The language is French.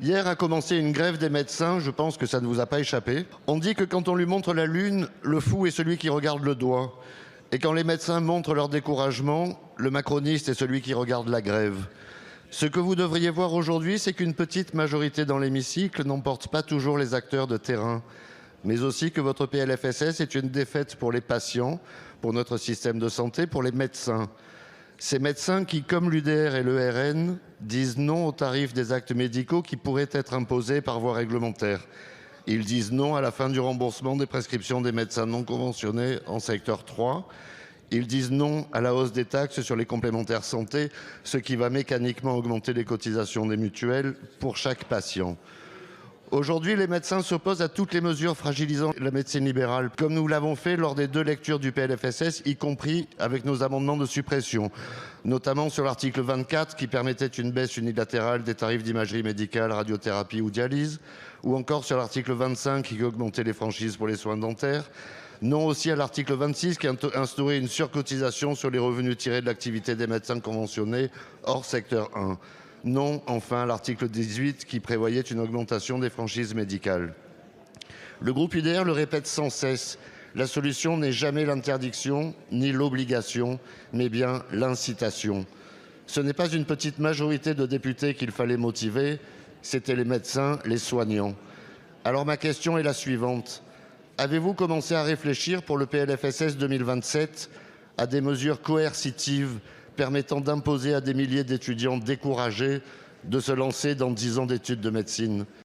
Hier a commencé une grève des médecins, je pense que ça ne vous a pas échappé. On dit que quand on lui montre la lune, le fou est celui qui regarde le doigt. Et quand les médecins montrent leur découragement, le macroniste est celui qui regarde la grève. Ce que vous devriez voir aujourd'hui, c'est qu'une petite majorité dans l'hémicycle n'emporte pas toujours les acteurs de terrain, mais aussi que votre PLFSS est une défaite pour les patients, pour notre système de santé, pour les médecins. Ces médecins qui, comme l'UDR et le RN, disent non aux tarifs des actes médicaux qui pourraient être imposés par voie réglementaire. Ils disent non à la fin du remboursement des prescriptions des médecins non conventionnés en secteur 3. Ils disent non à la hausse des taxes sur les complémentaires santé, ce qui va mécaniquement augmenter les cotisations des mutuelles pour chaque patient. Aujourd'hui, les médecins s'opposent à toutes les mesures fragilisant la médecine libérale, comme nous l'avons fait lors des 2 lectures du PLFSS, y compris avec nos amendements de suppression, notamment sur l'article 24 qui permettait une baisse unilatérale des tarifs d'imagerie médicale, radiothérapie ou dialyse, ou encore sur l'article 25 qui augmentait les franchises pour les soins dentaires. Non aussi à l'article 26 qui instaurait une surcotisation sur les revenus tirés de l'activité des médecins conventionnés hors secteur 1. Non, enfin, l'article 18 qui prévoyait une augmentation des franchises médicales. Le groupe UDR le répète sans cesse, la solution n'est jamais l'interdiction ni l'obligation, mais bien l'incitation. Ce n'est pas une petite majorité de députés qu'il fallait motiver, c'étaient les médecins, les soignants. Alors ma question est la suivante. Avez-vous commencé à réfléchir pour le PLFSS 2027 à des mesures coercitives permettant d'imposer à des milliers d'étudiants découragés de se lancer dans 10 ans d'études de médecine?